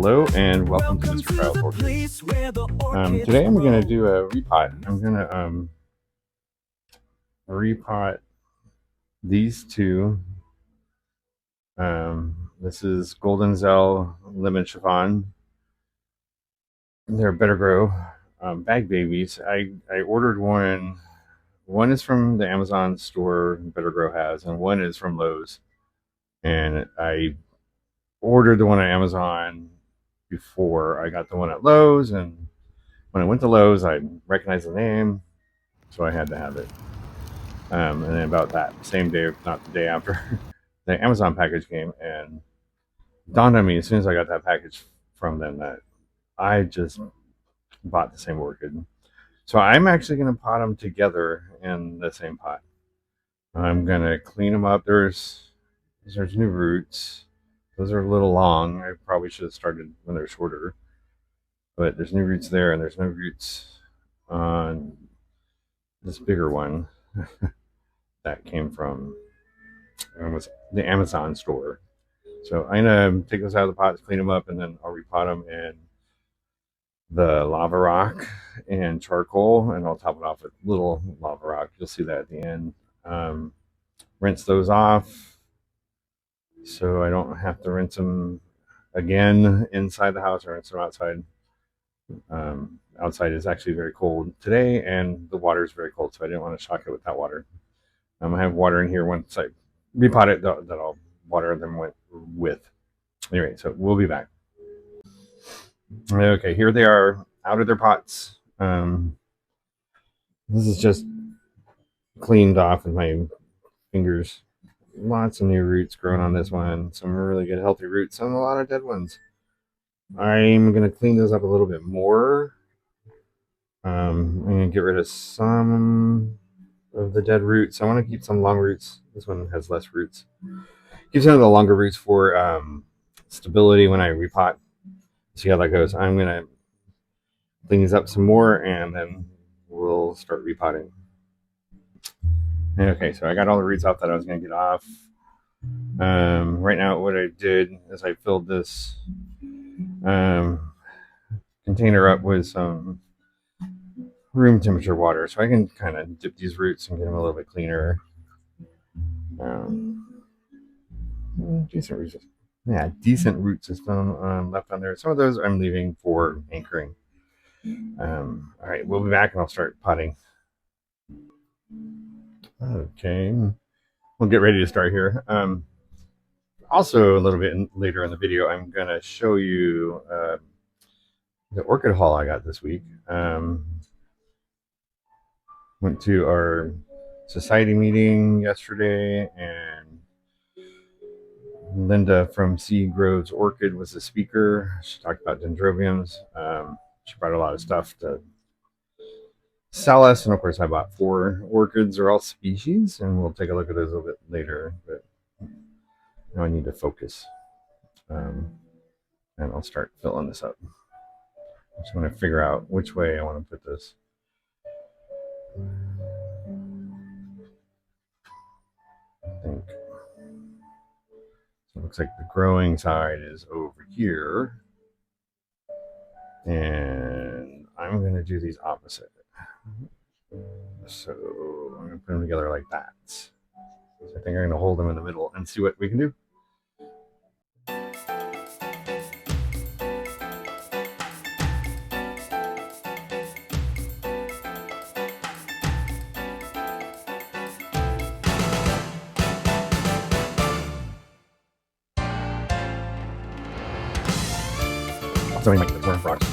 Hello and welcome to Mr. Kyle's Orchids. Today I'm going to do a repot. I'm going to repot these two. This is Goldenzelle Lemon Chiffon. They're Better Grow bag babies. I ordered one. One is from the Amazon store Better Grow has, and one is from Lowe's. And I ordered the one on Amazon before I got the one at Lowe's, and when I went to Lowe's, I recognized the name, so I had to have it. And then about that same day, not the day after, the Amazon package came, and it dawned on me as soon as I got that package from them that I just bought the same orchid. So I'm actually going to pot them together in the same pot. I'm going to clean them up. There's new roots. Those are a little long. I probably should have started when they're shorter. But there's new roots there, and there's no roots on this bigger one that came from the Amazon store. So I'm going to take those out of the pots, clean them up, and then I'll repot them in the lava rock and charcoal, and I'll top it off with little lava rock. You'll see that at the end. Rinse those off so I don't have to rinse them again inside the house or rinse them outside. Outside is actually very cold today, and the water is very cold, so I didn't want to shock it with that water. I have water in here once I repot it that I'll water them with. Anyway, so we'll be back. Okay, here they are out of their pots. This is just cleaned off with my fingers. Lots of new roots growing on this one. Some really good healthy roots and a lot of dead ones. I'm going to clean those up a little bit more. I'm going to get rid of some of the dead roots. I want to keep some long roots. This one has less roots. Keep some of the longer roots for stability when I repot. See how that goes. I'm going to clean these up some more, and then we'll start repotting. Okay, so I got all the roots off that I was going to get off. Right now what I did is I filled this container up with some room temperature water, so I can kind of dip these roots and get them a little bit cleaner. Decent roots. Yeah, decent root system left on there. Some of those I'm leaving for anchoring. All right, we'll be back and I'll start potting. Okay, we'll get ready to start here. Also, a little bit later in the video, I'm going to show you the orchid haul I got this week. Went to our society meeting yesterday, and Linda from Seed Groves Orchid was the speaker. She talked about dendrobiums. She brought a lot of stuff to sell us, and of course I bought 4 orchids. They're all species, and we'll take a look at those a little bit later, but now I need to focus. And I'll start filling this up. I just want to figure out which way I want to put this. I think so. It looks like the growing side is over here, and I'm going to do these opposite. So I'm going to put them together like that. So I think I'm going to hold them in the middle and see what we can do. So we might get the worm frogs.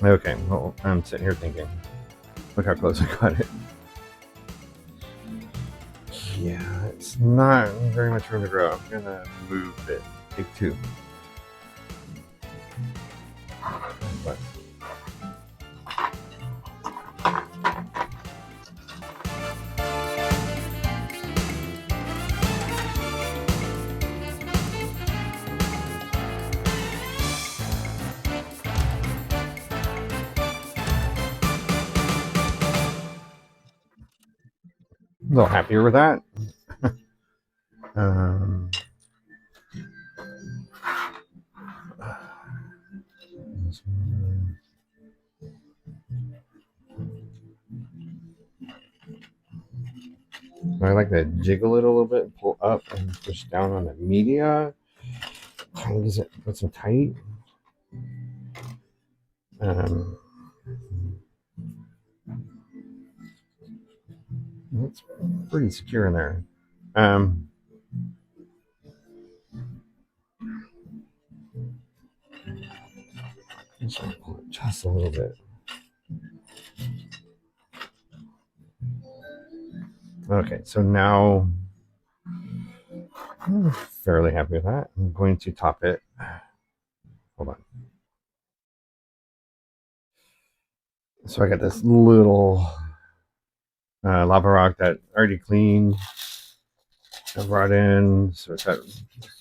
Okay, well, I'm sitting here thinking, look how close I got it. Yeah, It's not very much room to grow. I'm gonna move it. Take two. But a little happier with that. Um, I like to jiggle it a little bit, pull up and push down on the media. Kind of gives it puts them tight. Um, it's pretty secure in there. Just a little bit. Okay, so now I'm fairly happy with that. I'm going to top it. Hold on. So I got this little lava rock that I already cleaned. I brought in, so it's at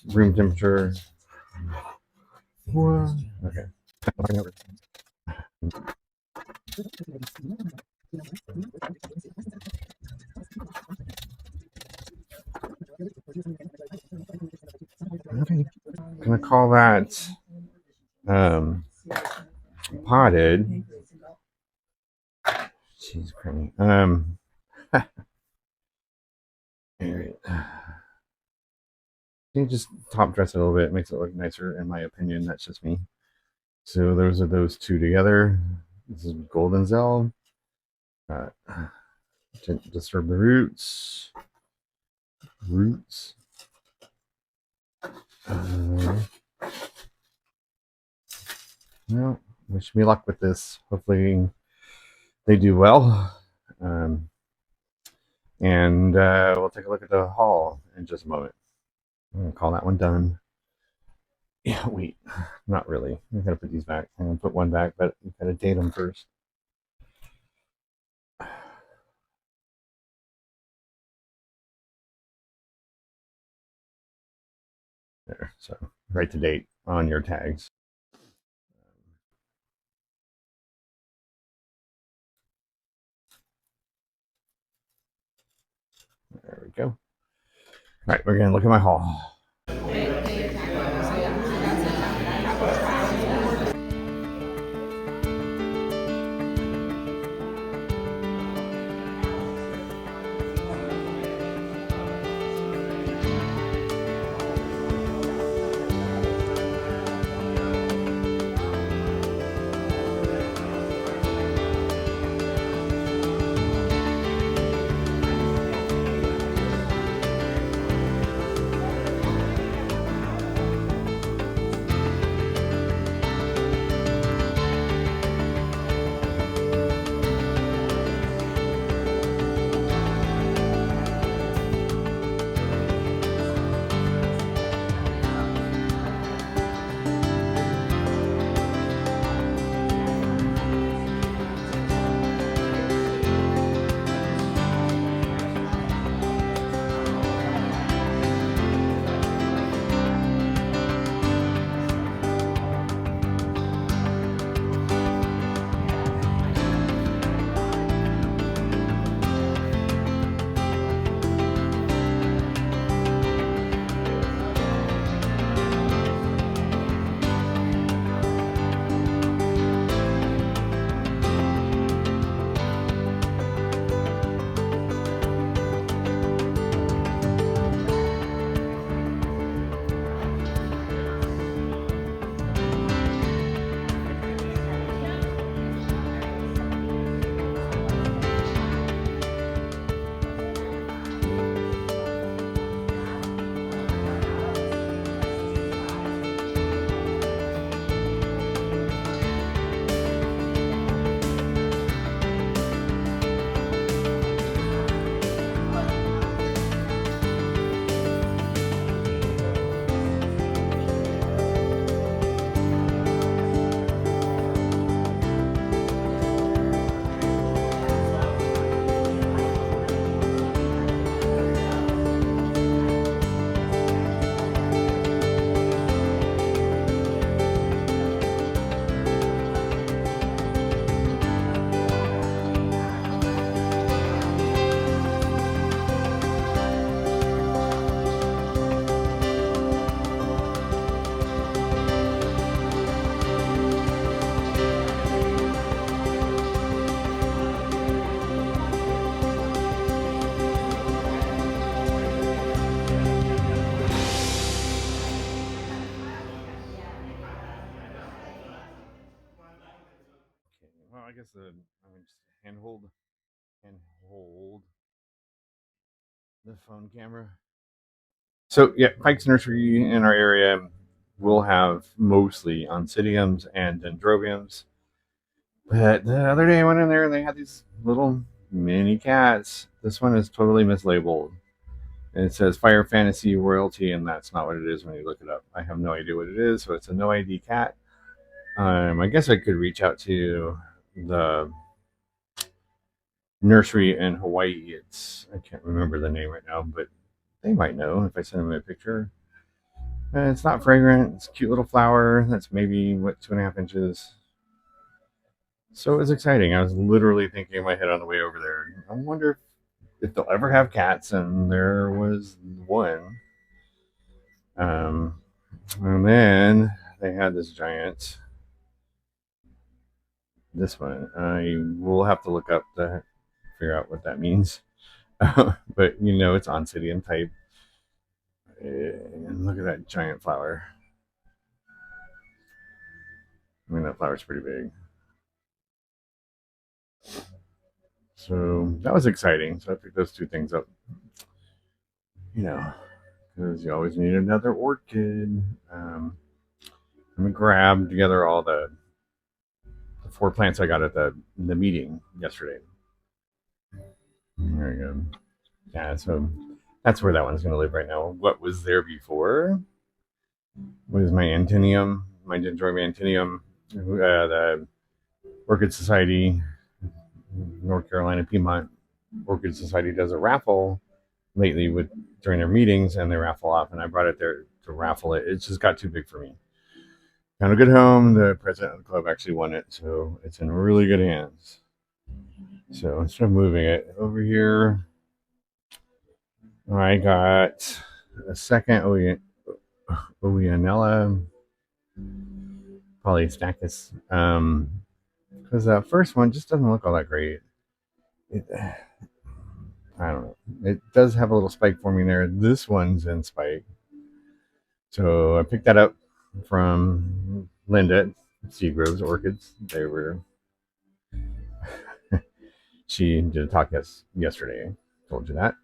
room temperature. Okay. Okay. I'm gonna call that potted. Jeez, Granny. You just top dress it a little bit, makes it look nicer, in my opinion. That's just me. So those are those two together. This is Goldenzelle. To disturb the roots. Well, wish me luck with this. Hopefully they do well. And we'll take a look at the haul in just a moment. I'm gonna call that one done. Yeah, wait, not really. We gotta put these back. I'm gonna put one back, but we gotta date them first. There, so write the date on your tags. There we go. All right, we're gonna look at my haul. guess I'm gonna just hand hold the phone camera. So yeah, Pike's Nursery in our area will have mostly oncidiums and dendrobiums. But the other day I went in there and they had these little mini cats. This one is totally mislabeled. And it says Fire Fantasy Royalty, and that's not what it is when you look it up. I have no idea what it is, so it's a no ID cat. I guess I could reach out to the nursery in Hawaii. I can't remember the name right now, but they might know if I send them a picture. It's not fragrant. It's a cute little flower. That's maybe, 2.5 inches. So it was exciting. I was literally thinking in my head on the way over there, I wonder if they'll ever have cats. And there was one. Um, and then they had this one. I will have to look up to figure out what that means. But it's oncidium type. And look at that giant flower. I mean, that flower's pretty big. So that was exciting. So I picked those two things up. Because you always need another orchid. Let me grab together all the 4 plants I got at the meeting yesterday. There we go. Yeah, so that's where that one's going to live right now. What was there before was my Antinium, my Dendrobium Antinium. The Orchid Society, North Carolina, Piedmont Orchid Society does a raffle lately during their meetings, and they raffle off, and I brought it there to raffle it. It just got too big for me. Found a good home. The president of the club actually won it, so it's in really good hands. So instead of moving it over here, I got a second Oeanella Polystachys. Because that first one just doesn't look all that great. I don't know. It does have a little spike forming there. This one's in spike. So I picked that up from Linda at Seagroves Orchids. She did a talk yesterday. Told you that.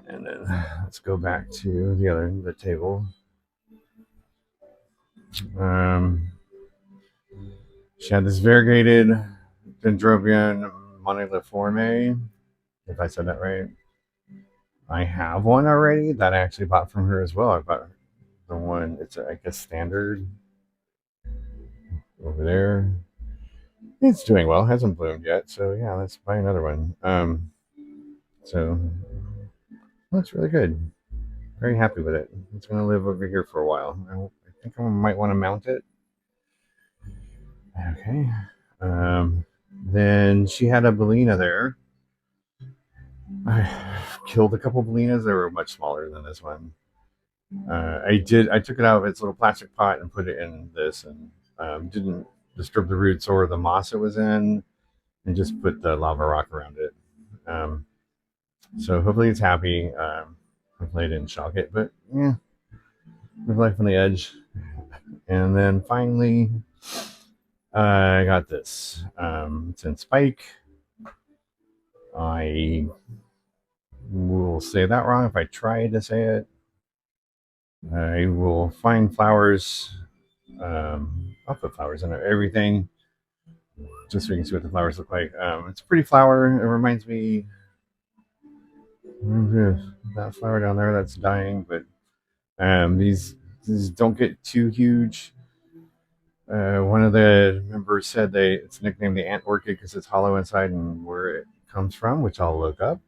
And then let's go back to the table. She had this variegated Dendrobium moniliforme, if I said that right. I have one already that I actually bought from her as well. I bought the one, it's I guess standard over there. It's doing well, hasn't bloomed yet, so yeah, let's buy another one. So that's really good. Very happy with it. It's gonna live over here for a while. I think I might want to mount it. Okay. Then she had a Bellina there. I killed a couple Bellinas. They were much smaller than this one. I took it out of its little plastic pot and put it in this, and didn't disturb the roots or the moss it was in, and just put the lava rock around it. So hopefully it's happy. Hopefully I didn't shock it, but yeah, live life on the edge. And then finally, I got this. It's in spike. I will say that wrong if I try to say it. I will find flowers. I'll put flowers in everything just so you can see what the flowers look like. It's a pretty flower. It reminds me that flower down there that's dying, but these don't get too huge. One of the members said it's nicknamed the ant orchid because it's hollow inside and where it comes from, which I'll look up.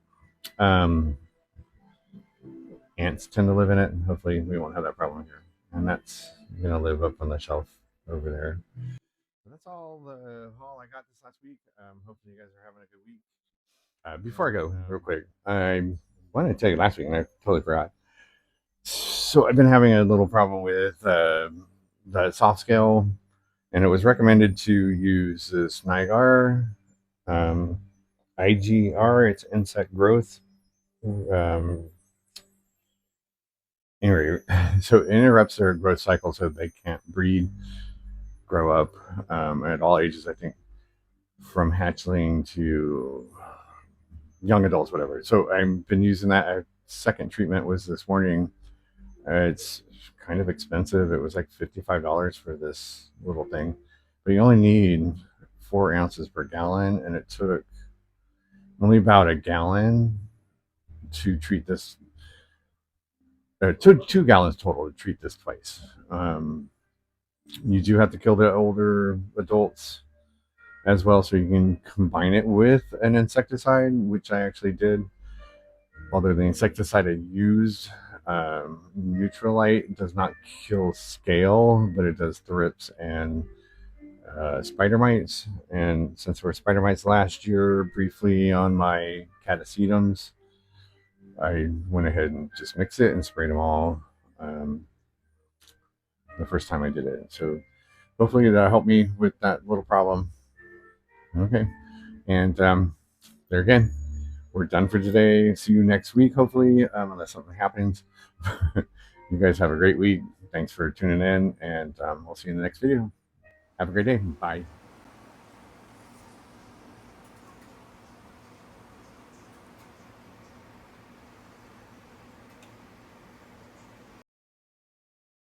Ants tend to live in it, and hopefully we won't have that problem here. And that's going to live up on the shelf over there. So that's all the haul I got this last week. Hopefully you guys are having a good week. Before I go, real quick, I wanted to tell you last week, and I totally forgot. So I've been having a little problem with the soft scale, and it was recommended to use this Nigar IGR. It's insect growth. Anyway, so it interrupts their growth cycle, so they can't breed, grow up at all ages. I think from hatchling to young adults, whatever. So I've been using that. Second treatment was this morning. It's kind of expensive. It was like $55 for this little thing, but you only need 4 ounces per gallon, and it took only about a gallon to treat this. It took 2 gallons total to treat this twice. You do have to kill the older adults as well, so you can combine it with an insecticide, which I actually did. Although the insecticide I used, Neutralite, does not kill scale, but it does thrips and spider mites. And since there were spider mites last year, briefly on my catasetums, I went ahead and just mixed it and sprayed them all the first time I did it. So hopefully that'll help me with that little problem. Okay. And there again, we're done for today. See you next week, hopefully, unless something happens. You guys have a great week. Thanks for tuning in, and we'll see you in the next video. Have a great day. Bye.